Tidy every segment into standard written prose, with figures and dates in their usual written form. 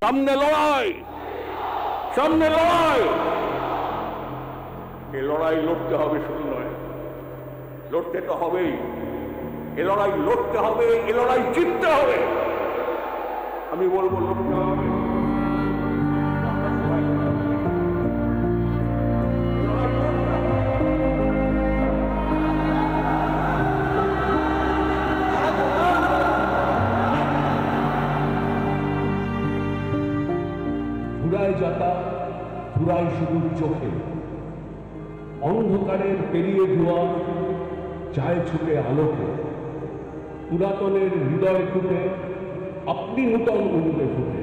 সামনে লড়াই, সামনে লড়াই। এ লড়াই লড়তে হবে, শুধু নয়, লড়তে তো হবেই। এ লড়াই লড়তে হবে, এ লড়াই জিততে হবে। আমি বলবো লড়তে হবে। ধুলায় যাতা, ধুলায় শুধু চোখে, অন্ধকারের পেরিয়ে ধোয়া চায় ছুটে আলোকে। পুরাতনের হৃদয় ফুটে, আপনি নূতন উঠবে ফুটে।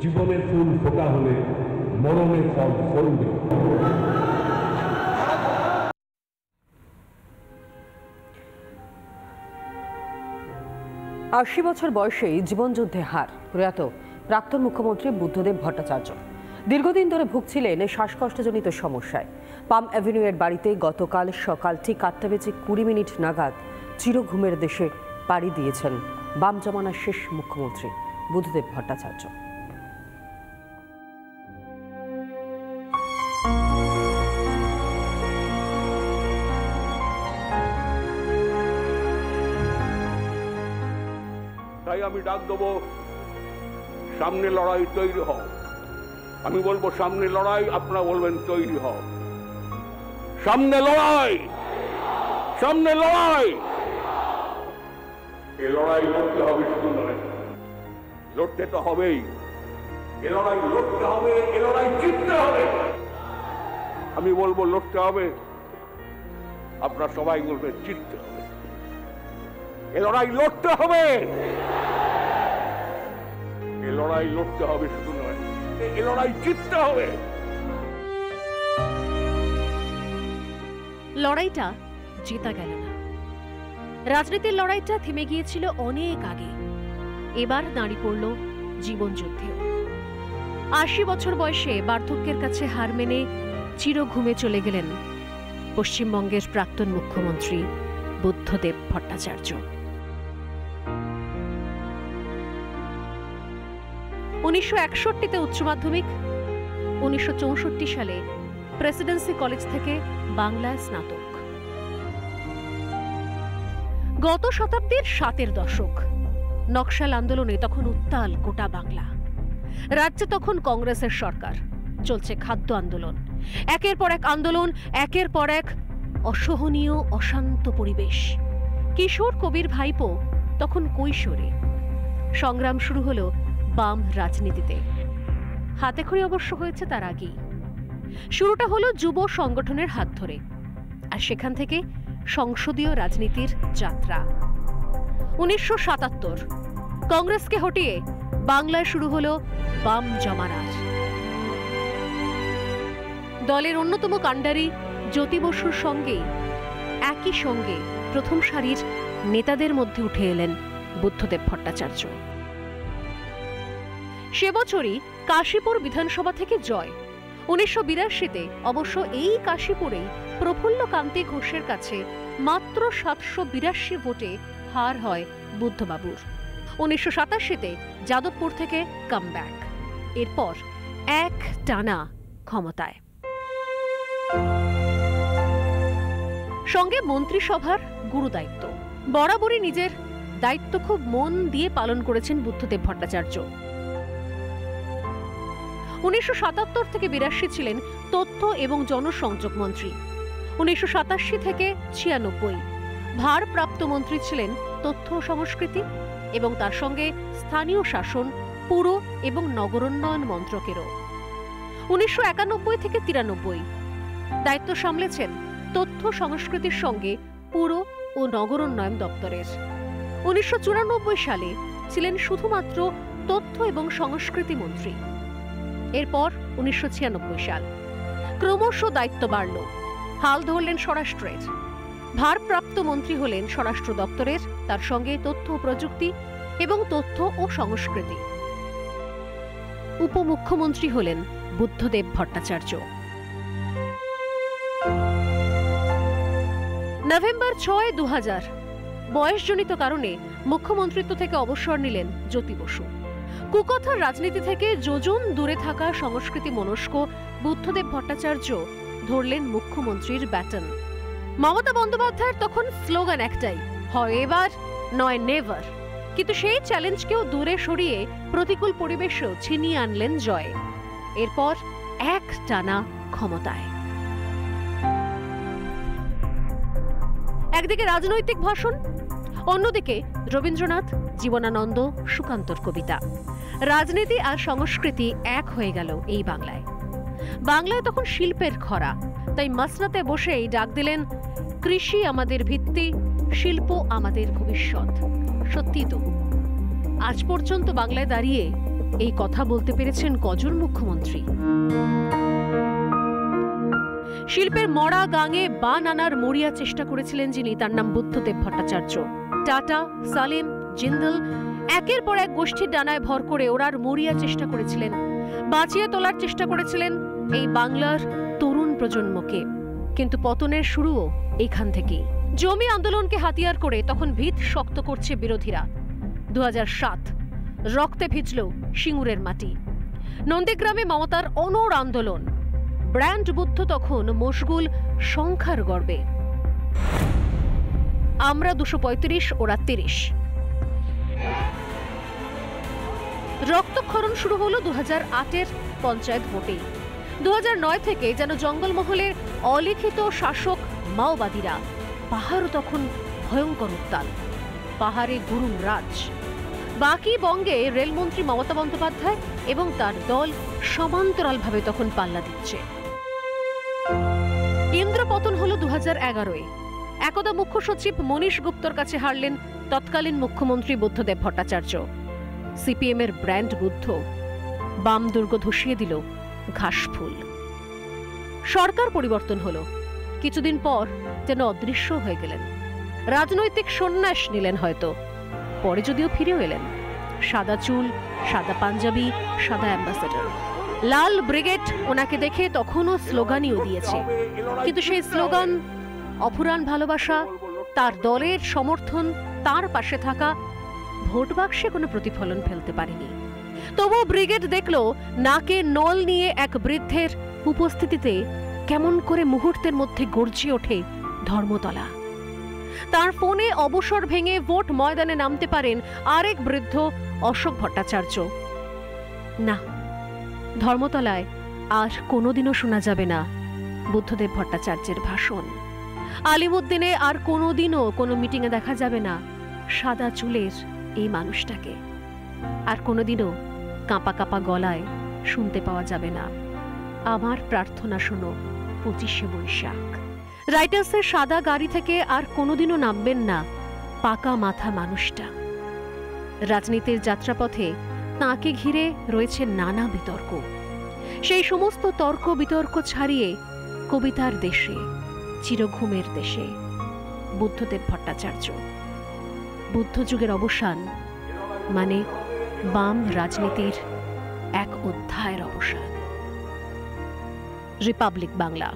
জীবনের ফুল ফোটা হলে মরণের ফল ফলবে। ৮০ বছর বয়সেই জীবনযুদ্ধে হার প্রয়াত প্রাক্তন মুখ্যমন্ত্রী বুদ্ধদেব ভট্টাচার্য দীর্ঘদিন ধরে ভুগছিলেন শ্বাসকষ্টজনিত সমস্যায়। পাম অ্যাভিনিউয়ের বাড়িতে গতকাল সকাল ঠিক ৮টা বেজে ২০ নাগাদ চিরঘুমের দেশে পাড়ি দিয়েছেন বাম জমানার শেষ মুখ্যমন্ত্রী বুদ্ধদেব ভট্টাচার্য। তাই আমি ডাক দেবো, সামনে লড়াই, তৈরি হও। আমি বলবো সামনে লড়াই, আপনারা বলবেন তৈরি হও। সামনে লড়াই, সামনে লড়াই। এ লড়াই লড়তে হবে, শুধু নয়, লড়তে তো হবেই। এ লড়াই লড়তে হবে, এ লড়াই জিততে হবে। আমি বলবো লড়তে হবে, আপনারা সবাই বলবেন জিততে হবে। এ লড়াই লড়তে হবে, এ লড়াই লড়তে হবে, শুধু নয়, এ লড়াই জিততে হবে। লড়াইটা জেতা গেল না। রাজনীতির লড়াইটা থেমে গিয়েছিল অনেক আগে। এবার দাঁড়িয়ে পড়ল জীবনযুদ্ধেও। ৮০ বছর বয়সে বার্ধক্যের কাছে হার মেনে চিরঘুমে চলে গেলেন পশ্চিমবঙ্গের প্রাক্তন মুখ্যমন্ত্রী বুদ্ধদেব ভট্টাচার্য। ১৯৬১-তে উচ্চ মাধ্যমিক, ১৯৬৪ সালে প্রেসিডেন্সি কলেজ থেকে বাংলায় স্নাতক। গত শতাব্দীর ৭-এর দশক, নকশাল আন্দোলনে তখন উত্তাল গোটা বাংলা। রাজ্যে তখন কংগ্রেসের সরকার, চলছে খাদ্য আন্দোলন। একের পর এক আন্দোলন, একের পর এক অসহনীয় অশান্ত পরিবেশ। কিশোর কবির ভাইপো তখন কৈশোরে। সংগ্রাম শুরু হলো বাম রাজনীতিতে। হাতেখড়ি অবশ্য হয়েছে তার আগেই। শুরুটা হলো যুব সংগঠনের হাত ধরে, আর সেখান থেকে সংসদীয় রাজনীতির যাত্রা। ১৯৭৭ কংগ্রেসকে হটিয়ে বাংলায় শুরু হলো বাম জমানার। দলের অন্যতম কাণ্ডারি জ্যোতি বসুর সঙ্গেই একই সঙ্গে প্রথম সারির নেতাদের মধ্যে উঠে এলেন বুদ্ধদেব ভট্টাচার্য। সে বছরই কাশীপুর বিধানসভা থেকে জয়। ১৯৮২-তে অবশ্য এই কাশীপুরেই প্রফুল্ল কান্তি ঘোষের কাছে মাত্র ৭৮২ ভোটে হার হয় বুদ্ধবাবুর। ১৯৮৭-তে যাদবপুর থেকে কামব্যাক। এরপর এক টানা ক্ষমতায়, সঙ্গে মন্ত্রিসভার গুরুদায়িত্ব। বরাবরই নিজের দায়িত্ব খুব মন দিয়ে পালন করেছেন বুদ্ধদেব ভট্টাচার্য। ১৯৭৭ থেকে ৮২ ছিলেন তথ্য এবং জনসংযোগ মন্ত্রী। ১৯৮৭ থেকে ৯৬ ভারপ্রাপ্ত মন্ত্রী ছিলেন তথ্য সংস্কৃতি এবং তার সঙ্গে স্থানীয় শাসন, পুর এবং নগরোন্নয়ন মন্ত্রকেরও। ১৯৯১ থেকে ৯৩ দায়িত্ব সামলেছেন তথ্য সংস্কৃতির সঙ্গে পুর ও নগরোন্নয়ন দপ্তরের। ১৯৯৪ সালে ছিলেন শুধুমাত্র তথ্য এবং সংস্কৃতি মন্ত্রী। এরপর ১৯৯৬ সাল ক্রমশ দায়িত্ব বাড়ল, হাল ধরলেন স্বরাষ্ট্রের। ভারপ্রাপ্ত মন্ত্রী হলেন স্বরাষ্ট্র দপ্তরের, তার সঙ্গে তথ্য প্রযুক্তি এবং তথ্য ও সংস্কৃতি। উপমুখ্যমন্ত্রী হলেন বুদ্ধদেব ভট্টাচার্য। নভেম্বর ৬, ২০০০ বয়সজনিত কারণে মুখ্যমন্ত্রিত্ব থেকে অবসর নিলেন জ্যোতি বসু। কুকথার রাজনীতি থেকে যোজন দূরে থাকা সংস্কৃতি মনস্ক বুদ্ধদেব ভট্টাচার্য ধরলেন মুখ্যমন্ত্রীর ব্যাটন। মমতা বন্দ্যোপাধ্যায়ের তখন স্লোগান একটাই, হয় এবার নয় নেভার। কিন্তু সেই চ্যালেঞ্জকেও দূরে সরিয়ে প্রতিকূল পরিবেশেও ছিনিয়ে আনলেন জয়। এরপর এক টানা ক্ষমতায়। একদিকে রাজনৈতিক ভাষণ, অন্যদিকে রবীন্দ্রনাথ, জীবনানন্দ, সুকান্তর কবিতা। রাজনীতি আর সংস্কৃতি এক হয়ে গেল এই বাংলায়। বাংলায় তখন শিল্পের খরা, তাই মাসনাতে বসেই ডাক দিলেন, কৃষি আমাদের ভিত্তি, শিল্প আমাদের ভবিষ্যৎ। সত্যি তো, আজ পর্যন্ত বাংলায় দাঁড়িয়ে এই কথা বলতে পেরেছেন কজন মুখ্যমন্ত্রী? শিল্পের মরা গাঙে বান আনার মরিয়া চেষ্টা করেছিলেন যিনি, তার নাম বুদ্ধদেব ভট্টাচার্য। টাটা, সালেম, জিন্দল একের পর এক গোষ্ঠীর ডানায় ভর করে ওরার মরিয়া চেষ্টা করেছিলেন, বাঁচিয়ে তোলার চেষ্টা করেছিলেন এই বাংলার তরুণ প্রজন্মকে। কিন্তু পতনের শুরুও এখান থেকেই। জমি আন্দোলনকে হাতিয়ার করে তখন ভিত শক্ত করছে বিরোধীরা। 2007 রক্তে ভিজল সিঙ্গুরের মাটি। নন্দীগ্রামে মমতার অনড় আন্দোলন। ব্র্যান্ড বুদ্ধ তখন মশগুল সংখ্যার গর্বে। আমরা 235, ওরা 30। রক্তক্ষরণ শুরু হলো 2008-এর পঞ্চায়েত ভোটে। 2009 থেকে যেন জঙ্গলমহলের অলিখিত শাসক মাওবাদীরা। পাহাড়ও তখন ভয়ঙ্কর উত্তাল, পাহাড়ে গুরুম রাজ। বাকি বঙ্গে রেলমন্ত্রী মমতা বন্দ্যোপাধ্যায় এবং তার দল সমান্তরালভাবে তখন পাল্লা দিচ্ছে। ইন্দ্রপতন হলো 2011-এ। একদা মুখ্য সচিব মনীশ গুপ্তর কাছে হারলেন তৎকালীন মুখ্যমন্ত্রী বুদ্ধদেব ভট্টাচার্য। সিপিএম এর ব্র্যান্ড বুদ্ধ বাম দুর্গ ধসিয়ে দিল ঘাসফুল। সরকার পরিবর্তন হলো, কিছুদিন পর যেন অদৃশ্য হয়ে গেলেন। রাজনৈতিক সন্ন্যাস নিলেন হয়তো, পরে যদিও ফিরেও এলেন। সাদা চুল, সাদা পাঞ্জাবি, সাদা অ্যাম্বাসেডর। লাল ব্রিগেড ওনাকে দেখে তখনও স্লোগানও দিয়েছে, কিন্তু সেই স্লোগান, অফুরান ভালোবাসা, তার দলের সমর্থন, তার পাশে থাকা, ভোট বাক্সে কোনো প্রতিফলন ফেলতে পারেনি। তবু ব্রিগেড দেখলো নাকে নল নিয়ে এক বৃদ্ধের উপস্থিতিতে কেমন করে মুহূর্তের মধ্যে গর্জে ওঠে ধর্মতলা। তার ফোনে অবসর ভেঙে ভোট ময়দানে নামতে পারেন আরেক বৃদ্ধ অশোক ভট্টাচার্য। না, ধর্মতলায় আর কোনোদিনও শোনা যাবে না বুদ্ধদেব ভট্টাচার্যের ভাষণ। আলিমুদ্দিনে আর কোনোদিনও কোনো মিটিংয়ে দেখা যাবে না সাদা চুলের এই মানুষটাকে। আর কোনোদিনও কাঁপা কাঁপা গলায় শুনতে পাওয়া যাবে না, আমার প্রার্থনা শোনো 25শে বৈশাখ। রাইটার্সের সাদা গাড়ি থেকে আর কোনোদিনও নামবেন না পাকা মাথা মানুষটা। রাজনীতির যাত্রাপথে তাঁকে ঘিরে রয়েছে নানা বিতর্ক। সেই সমস্ত তর্ক বিতর্ক ছাড়িয়ে কবিতার দেশে, চিরঘুমের দেশে বুদ্ধদেব ভট্টাচার্য। বুদ্ধযুগের অবসান মানে বাম রাজনীতির এক অধ্যায়ের অবসান। রিপাবলিক বাংলা।